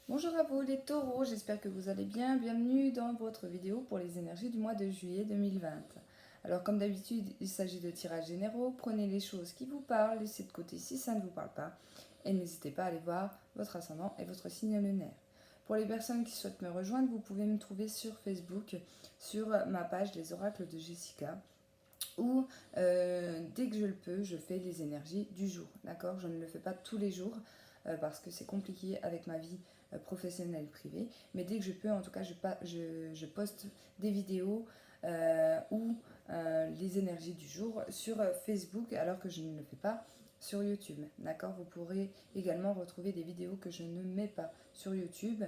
Bonjour à vous les taureaux, j'espère que vous allez bien. Bienvenue dans votre vidéo pour les énergies du mois de juillet 2020. Alors comme d'habitude, il s'agit de tirages généraux. Prenez les choses qui vous parlent, laissez de côté si ça ne vous parle pas. Et n'hésitez pas à aller voir votre ascendant et votre signe lunaire. Pour les personnes qui souhaitent me rejoindre, vous pouvez me trouver sur Facebook, sur ma page Les Oracles de Jessica. Ou dès que je le peux, je fais les énergies du jour. D'accord? Je ne le fais pas tous les jours parce que c'est compliqué avec ma vie professionnelle privée. Mais dès que je peux, en tout cas, je poste des vidéos ou les énergies du jour sur Facebook alors que je ne le fais pas sur YouTube. D'accord? Vous pourrez également retrouver des vidéos que je ne mets pas sur YouTube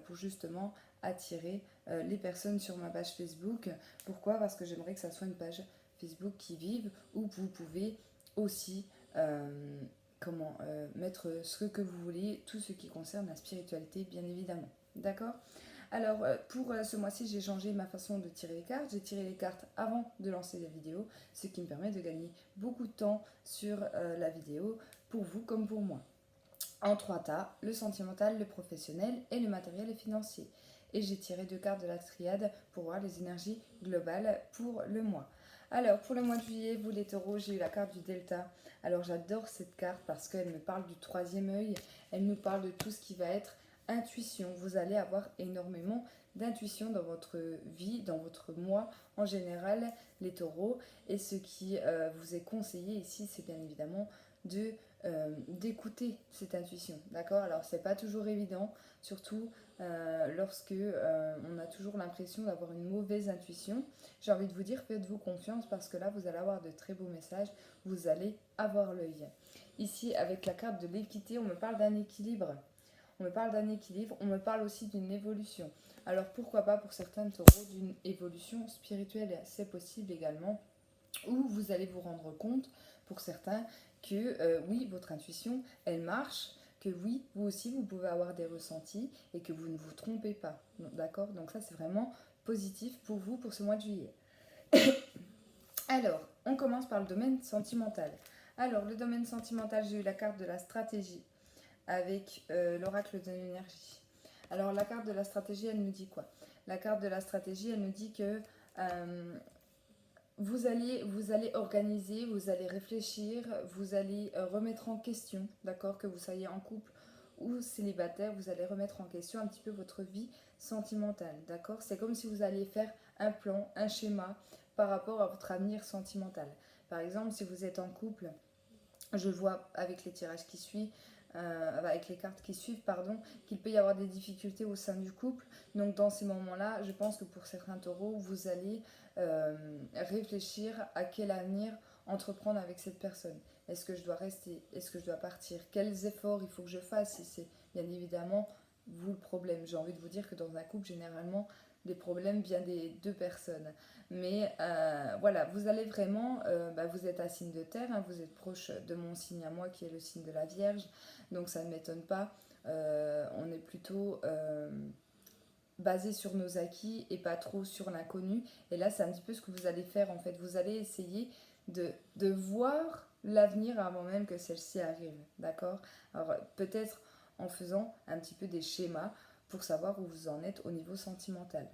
pour justement attirer les personnes sur ma page Facebook. Pourquoi? Parce que j'aimerais que ça soit une page Facebook qui vive où vous pouvez aussi mettre ce que vous voulez, tout ce qui concerne la spiritualité, bien évidemment. D'accord? Alors, pour ce mois-ci, j'ai changé ma façon de tirer les cartes. J'ai tiré les cartes avant de lancer la vidéo, ce qui me permet de gagner beaucoup de temps sur la vidéo, pour vous comme pour moi. En trois tas, le sentimental, le professionnel et le matériel et financier. Et j'ai tiré deux cartes de la triade pour voir les énergies globales pour le mois. Alors, pour le mois de juillet, vous les taureaux, j'ai eu la carte du delta. Alors, j'adore cette carte parce qu'elle me parle du troisième œil. Elle nous parle de tout ce qui va être intuition. Vous allez avoir énormément d'intuition dans votre vie, dans votre mois en général, les taureaux. Et ce qui vous est conseillé ici, c'est bien évidemment d'écouter cette intuition, d'accord? Alors c'est pas toujours évident, surtout lorsque on a toujours l'impression d'avoir une mauvaise intuition. J'ai envie de vous dire, faites-vous confiance parce que là vous allez avoir de très beaux messages, vous allez avoir l'œil. Ici avec la carte de l'équité, on me parle d'un équilibre. On me parle d'un équilibre, on me parle aussi d'une évolution. Alors pourquoi pas pour certains taureaux d'une évolution spirituelle, c'est possible également, où vous allez vous rendre compte, pour certains, que oui, votre intuition, elle marche, que oui, vous aussi, vous pouvez avoir des ressentis et que vous ne vous trompez pas. D'accord? Donc ça, c'est vraiment positif pour vous pour ce mois de juillet. Alors, on commence par le domaine sentimental. Alors, le domaine sentimental, j'ai eu la carte de la stratégie avec l'oracle de l'énergie. Alors, la carte de la stratégie, elle nous dit quoi? La carte de la stratégie, elle nous dit que vous allez organiser, vous allez réfléchir, vous allez remettre en question, d'accord? Que vous soyez en couple ou célibataire, vous allez remettre en question un petit peu votre vie sentimentale, d'accord? C'est comme si vous alliez faire un plan, un schéma par rapport à votre avenir sentimental. Par exemple, si vous êtes en couple, je vois avec les tirages qui suivent, avec les cartes qui suivent, pardon, qu'il peut y avoir des difficultés au sein du couple. Donc dans ces moments-là, je pense que pour certains taureaux, vous allez réfléchir à quel avenir entreprendre avec cette personne. Est-ce que je dois rester? Est-ce que je dois partir? Quels efforts il faut que je fasse? Si c'est bien évidemment vous le problème. J'ai envie de vous dire que dans un couple, généralement, les problèmes viennent des deux personnes. Mais voilà, vous allez vraiment, vous êtes un signe de terre, hein, vous êtes proche de mon signe à moi qui est le signe de la Vierge, donc ça ne m'étonne pas. On est plutôt basé sur nos acquis et pas trop sur l'inconnu. Et là, c'est un petit peu ce que vous allez faire en fait. Vous allez essayer de voir l'avenir avant même que celle-ci arrive, d'accord? Alors peut-être en faisant un petit peu des schémas pour savoir où vous en êtes au niveau sentimental.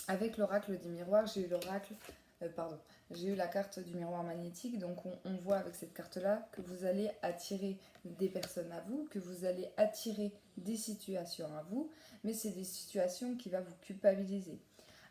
Avec l'oracle du miroir, j'ai eu la carte du miroir magnétique. Donc on voit avec cette carte-là que vous allez attirer des personnes à vous, que vous allez attirer des situations à vous, mais c'est des situations qui vont vous culpabiliser.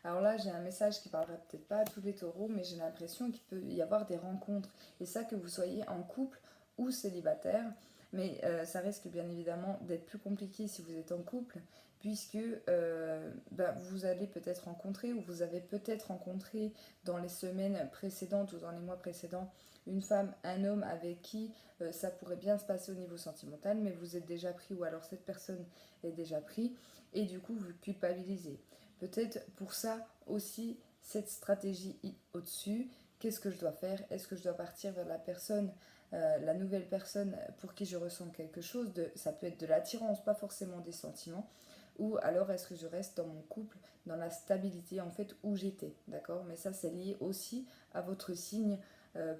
Alors là, j'ai un message qui parlera peut-être pas à tous les taureaux, mais j'ai l'impression qu'il peut y avoir des rencontres. Et ça, que vous soyez en couple ou célibataire, mais ça risque bien évidemment d'être plus compliqué si vous êtes en couple, puisque vous allez peut-être rencontrer, ou vous avez peut-être rencontré dans les semaines précédentes ou dans les mois précédents, une femme, un homme avec qui ça pourrait bien se passer au niveau sentimental, mais vous êtes déjà pris, ou alors cette personne est déjà pris, et du coup vous culpabilisez. Peut-être pour ça aussi cette stratégie au-dessus. Qu'est-ce que je dois faire? Est-ce que je dois partir vers la personne, la nouvelle personne pour qui je ressens quelque chose ça peut être de l'attirance, pas forcément des sentiments. Ou alors est-ce que je reste dans mon couple, dans la stabilité en fait où j'étais, d'accord? Mais ça c'est lié aussi à votre signe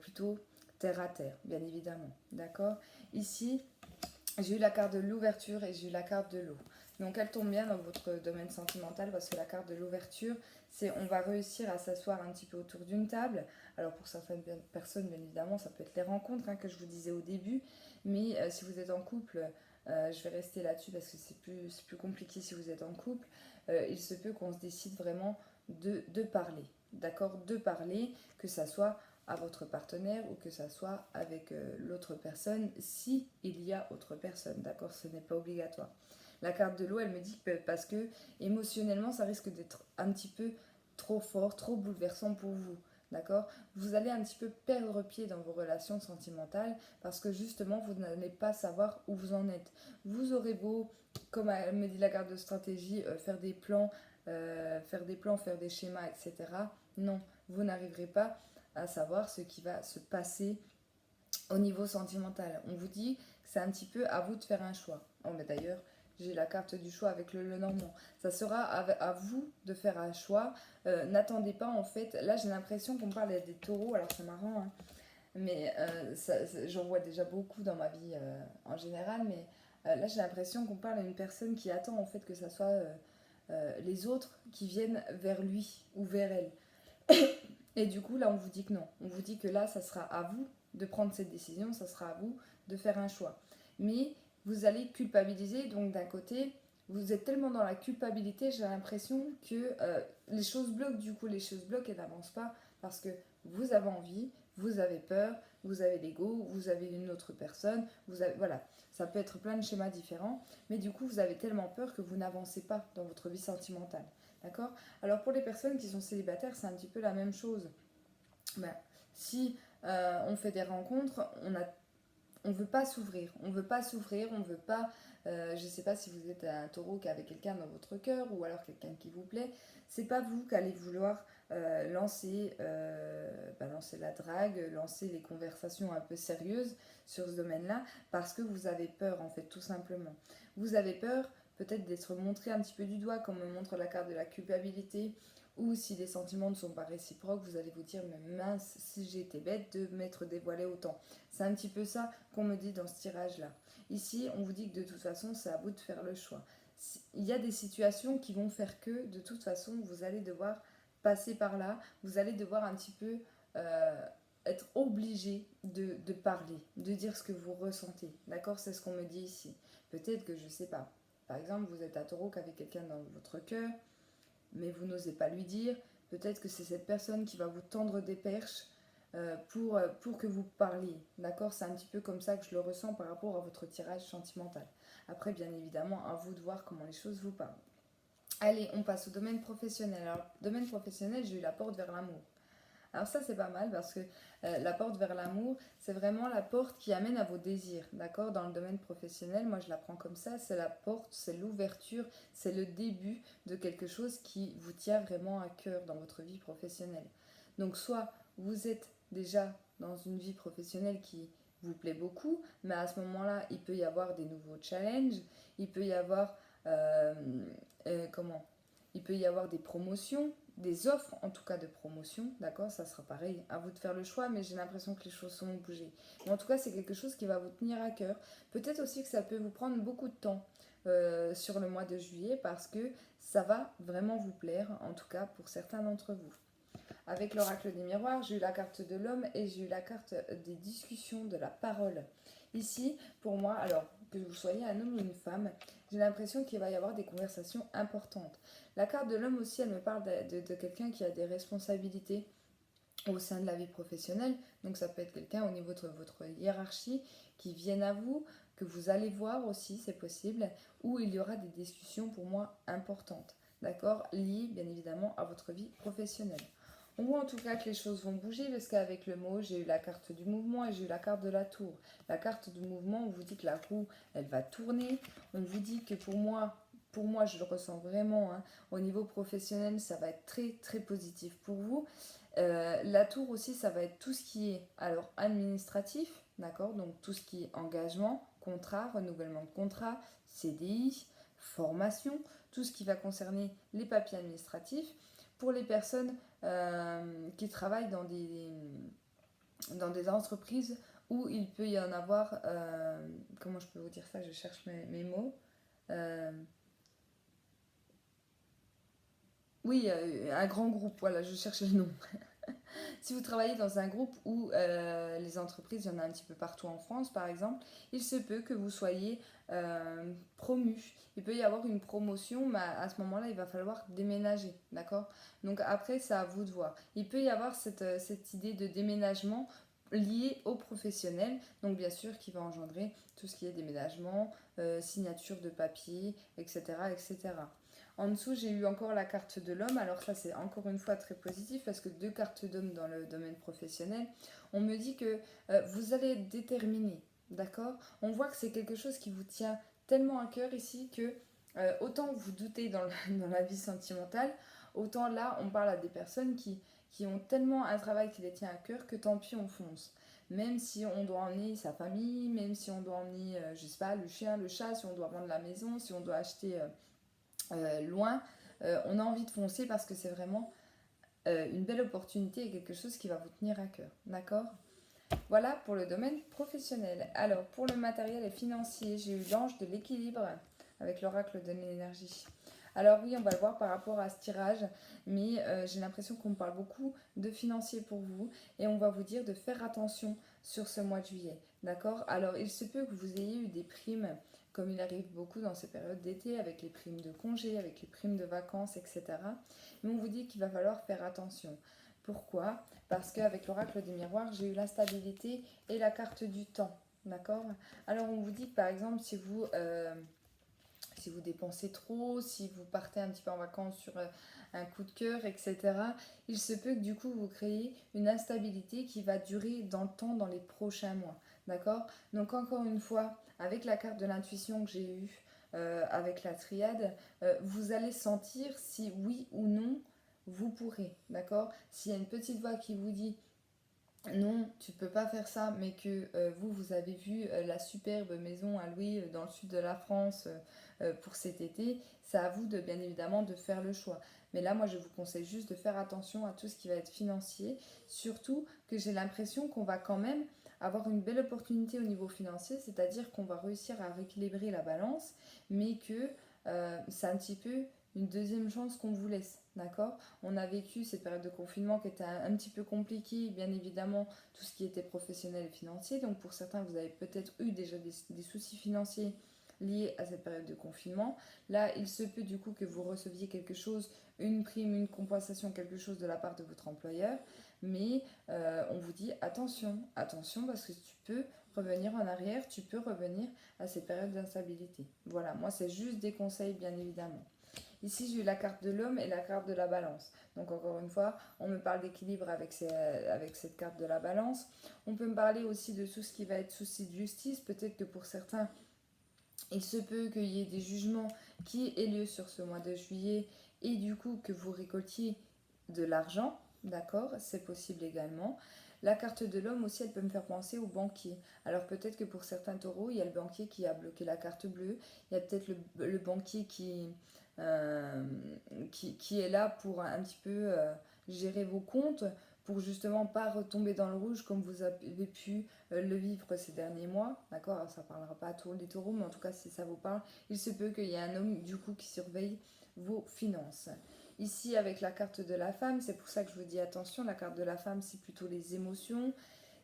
plutôt terre à terre, bien évidemment, d'accord? Ici, J'ai eu la carte de l'ouverture et j'ai eu la carte de l'eau. Donc elle tombe bien dans votre domaine sentimental parce que la carte de l'ouverture, c'est on va réussir à s'asseoir un petit peu autour d'une table. Alors pour certaines personnes, bien évidemment, ça peut être les rencontres que je vous disais au début. Mais si vous êtes en couple, je vais rester là-dessus parce que c'est plus compliqué si vous êtes en couple. Il se peut qu'on se décide vraiment de parler. D'accord. De parler, que ça soit à votre partenaire ou que ça soit avec l'autre personne, si il y a autre personne, d'accord, ce n'est pas obligatoire. La carte de l'eau, elle me dit que parce que émotionnellement, ça risque d'être un petit peu trop fort, trop bouleversant pour vous, d'accord. Vous allez un petit peu perdre pied dans vos relations sentimentales parce que justement, vous n'allez pas savoir où vous en êtes. Vous aurez beau, comme elle me dit la carte de stratégie, faire des plans, faire des schémas, etc. Non, vous n'arriverez pas à savoir ce qui va se passer au niveau sentimental. On vous dit que c'est un petit peu à vous de faire un choix. Oh, mais d'ailleurs, j'ai la carte du choix avec le Normand. Ça sera à vous de faire un choix. N'attendez pas, en fait. Là, j'ai l'impression qu'on parle des taureaux. Alors, c'est marrant, hein. Mais j'en vois déjà beaucoup dans ma vie en général. Mais là, j'ai l'impression qu'on parle à une personne qui attend, en fait, que ça soit les autres qui viennent vers lui ou vers elle. Et du coup, là, on vous dit que non. On vous dit que là, ça sera à vous de prendre cette décision, ça sera à vous de faire un choix. Mais vous allez culpabiliser, donc d'un côté, vous êtes tellement dans la culpabilité, j'ai l'impression que les choses bloquent, du coup, les choses bloquent et n'avancent pas parce que vous avez envie, vous avez peur, vous avez l'ego, vous avez une autre personne, vous avez, voilà, ça peut être plein de schémas différents, mais du coup, vous avez tellement peur que vous n'avancez pas dans votre vie sentimentale. D'accord. Alors pour les personnes qui sont célibataires, c'est un petit peu la même chose. Ben, si on fait des rencontres, on veut pas s'ouvrir. On veut pas s'ouvrir, on veut pas... je sais pas si vous êtes un taureau qui avait quelqu'un dans votre cœur ou alors quelqu'un qui vous plaît. C'est pas vous qui allez vouloir lancer la drague, lancer les conversations un peu sérieuses sur ce domaine-là parce que vous avez peur en fait, tout simplement. Vous avez peur peut-être d'être montré un petit peu du doigt comme me montre la carte de la culpabilité ou si les sentiments ne sont pas réciproques, vous allez vous dire mais mince, si j'ai été bête de m'être dévoilé autant. C'est un petit peu ça qu'on me dit dans ce tirage-là. Ici, on vous dit que de toute façon, c'est à vous de faire le choix. Il y a des situations qui vont faire que, de toute façon, vous allez devoir passer par là, vous allez devoir un petit peu être obligé de parler, de dire ce que vous ressentez. D'accord. C'est ce qu'on me dit ici. Peut-être que je sais pas. Par exemple, vous êtes un taureau qui avait quelqu'un dans votre cœur, mais vous n'osez pas lui dire. Peut-être que c'est cette personne qui va vous tendre des perches pour que vous parliez. D'accord. C'est un petit peu comme ça que je le ressens par rapport à votre tirage sentimental. Après, bien évidemment, à vous de voir comment les choses vous parlent. Allez, on passe au domaine professionnel. Alors, domaine professionnel, j'ai eu la porte vers l'amour. Alors ça, c'est pas mal parce que la porte vers l'amour, c'est vraiment la porte qui amène à vos désirs, d'accord. Dans le domaine professionnel, moi je la prends comme ça, c'est la porte, c'est l'ouverture, c'est le début de quelque chose qui vous tient vraiment à cœur dans votre vie professionnelle. Donc soit vous êtes déjà dans une vie professionnelle qui vous plaît beaucoup, mais à ce moment-là, il peut y avoir des nouveaux challenges, il peut y avoir comment il peut y avoir des promotions, des offres en tout cas de promotion, d'accord. Ça sera pareil, à vous de faire le choix, mais j'ai l'impression que les choses sont bougées. Mais en tout cas, c'est quelque chose qui va vous tenir à cœur. Peut-être aussi que ça peut vous prendre beaucoup de temps sur le mois de juillet parce que ça va vraiment vous plaire, en tout cas pour certains d'entre vous. Avec l'oracle des miroirs, j'ai eu la carte de l'homme et j'ai eu la carte des discussions, de la parole. Ici, pour moi, alors que vous soyez un homme ou une femme, j'ai l'impression qu'il va y avoir des conversations importantes. La carte de l'homme aussi, elle me parle de quelqu'un qui a des responsabilités au sein de la vie professionnelle. Donc ça peut être quelqu'un au niveau de votre hiérarchie qui vienne à vous, que vous allez voir aussi, c'est possible, où il y aura des discussions pour moi importantes, d'accord, liées bien évidemment à votre vie professionnelle. On voit en tout cas que les choses vont bouger parce qu'avec le mot, j'ai eu la carte du mouvement et j'ai eu la carte de la tour. La carte du mouvement, on vous dit que la roue, elle va tourner. On vous dit que pour moi, je le ressens vraiment, hein, au niveau professionnel, ça va être très très positif pour vous. La tour aussi, ça va être tout ce qui est alors administratif, d'accord, donc tout ce qui est engagement, contrat, renouvellement de contrat, CDI, formation, tout ce qui va concerner les papiers administratifs. Pour les personnes qui travaillent dans des entreprises ou il peut y en avoir, comment je peux vous dire ça, je cherche mes mots. Euh, oui, un grand groupe, voilà, je cherche le nom. Si vous travaillez dans un groupe où les entreprises, il y en a un petit peu partout en France par exemple, il se peut que vous soyez promu. Il peut y avoir une promotion, mais à ce moment-là, il va falloir déménager, d'accord? Donc après, c'est à vous de voir. Il peut y avoir cette idée de déménagement liée au professionnel, donc bien sûr qui va engendrer tout ce qui est déménagement, signature de papier, etc., etc. En dessous, j'ai eu encore la carte de l'homme. Alors ça, c'est encore une fois très positif parce que deux cartes d'homme dans le domaine professionnel. On me dit que vous allez être déterminé, d'accord? On voit que c'est quelque chose qui vous tient tellement à cœur ici que autant vous doutez dans la vie sentimentale, autant là, on parle à des personnes qui ont tellement un travail qui les tient à cœur que tant pis, on fonce. Même si on doit emmener sa famille, même si on doit emmener, je sais pas, le chien, le chat, si on doit vendre la maison, si on doit acheter loin, on a envie de foncer parce que c'est vraiment une belle opportunité et quelque chose qui va vous tenir à cœur. D'accord? Voilà pour le domaine professionnel. Alors, pour le matériel et financier, j'ai eu l'ange de l'équilibre avec l'oracle de l'énergie. Alors oui, on va le voir par rapport à ce tirage, mais j'ai l'impression qu'on me parle beaucoup de financier pour vous et on va vous dire de faire attention sur ce mois de juillet. D'accord? Alors, il se peut que vous ayez eu des primes, comme il arrive beaucoup dans ces périodes d'été, avec les primes de congés, avec les primes de vacances, etc. Mais on vous dit qu'il va falloir faire attention. Pourquoi? Parce qu'avec l'oracle des miroirs, j'ai eu la stabilité et la carte du temps. D'accord? Alors on vous dit que par exemple, si vous dépensez trop, si vous partez un petit peu en vacances sur un coup de cœur, etc., il se peut que du coup vous créez une instabilité qui va durer dans le temps, dans les prochains mois. D'accord? Donc encore une fois, avec la carte de l'intuition que j'ai eue, avec la triade, vous allez sentir si oui ou non vous pourrez. D'accord? S'il y a une petite voix qui vous dit non, tu peux pas faire ça, mais que vous avez vu la superbe maison à louer dans le sud de la France pour cet été, c'est à vous de bien évidemment de faire le choix. Mais là, moi, je vous conseille juste de faire attention à tout ce qui va être financier, surtout que j'ai l'impression qu'on va quand même avoir une belle opportunité au niveau financier, c'est-à-dire qu'on va réussir à rééquilibrer la balance, mais que c'est un petit peu une deuxième chance qu'on vous laisse, d'accord? On a vécu cette période de confinement qui était un petit peu compliquée, bien évidemment, tout ce qui était professionnel et financier. Donc pour certains, vous avez peut-être eu déjà des soucis financiers liés à cette période de confinement. Là, il se peut du coup que vous receviez quelque chose, une prime, une compensation, quelque chose de la part de votre employeur. Mais on vous dit attention, attention parce que tu peux revenir en arrière, tu peux revenir à cette période d'instabilité. Voilà, moi c'est juste des conseils bien évidemment. Ici, j'ai eu la carte de l'homme et la carte de la balance. Donc, encore une fois, on me parle d'équilibre avec cette carte de la balance. On peut me parler aussi de tout ce qui va être souci de justice. Peut-être que pour certains, il se peut qu'il y ait des jugements qui aient lieu sur ce mois de juillet et du coup que vous récoltiez de l'argent. D'accord? C'est possible également. La carte de l'homme aussi, elle peut me faire penser au banquier. Alors peut-être que pour certains taureaux, il y a le banquier qui a bloqué la carte bleue. Il y a peut-être le banquier euh, qui est là pour un petit peu gérer vos comptes, pour justement pas retomber dans le rouge comme vous avez pu le vivre ces derniers mois. D'accord? Alors, ça parlera pas à tous les taureaux, mais en tout cas, si ça vous parle, il se peut qu'il y ait un homme du coup qui surveille vos finances. Ici, avec la carte de la femme, c'est pour ça que je vous dis attention, la carte de la femme, c'est plutôt les émotions.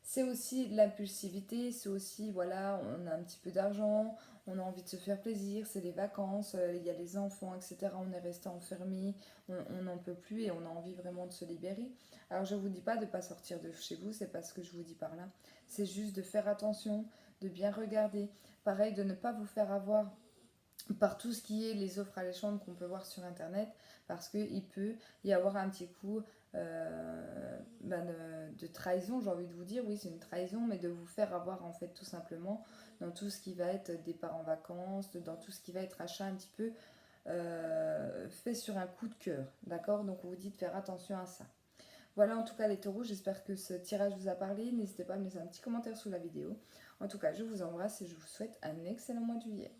C'est aussi l'impulsivité, c'est aussi, voilà, on a un petit peu d'argent, on a envie de se faire plaisir, c'est les vacances, il y a les enfants, etc. On est resté enfermé, on n'en peut plus et on a envie vraiment de se libérer. Alors je ne vous dis pas de ne pas sortir de chez vous, c'est pas ce que je vous dis par là. C'est juste de faire attention, de bien regarder. Pareil, de ne pas vous faire avoir par tout ce qui est les offres alléchantes qu'on peut voir sur internet parce qu'il peut y avoir un petit coup de trahison, j'ai envie de vous dire, oui c'est une trahison, mais de vous faire avoir en fait tout simplement dans tout ce qui va être départ en vacances, dans tout ce qui va être achat un petit peu fait sur un coup de cœur, d'accord? Donc on vous dit de faire attention à ça. Voilà en tout cas les taureaux, j'espère que ce tirage vous a parlé, n'hésitez pas à me laisser un petit commentaire sous la vidéo. En tout cas je vous embrasse et je vous souhaite un excellent mois de juillet.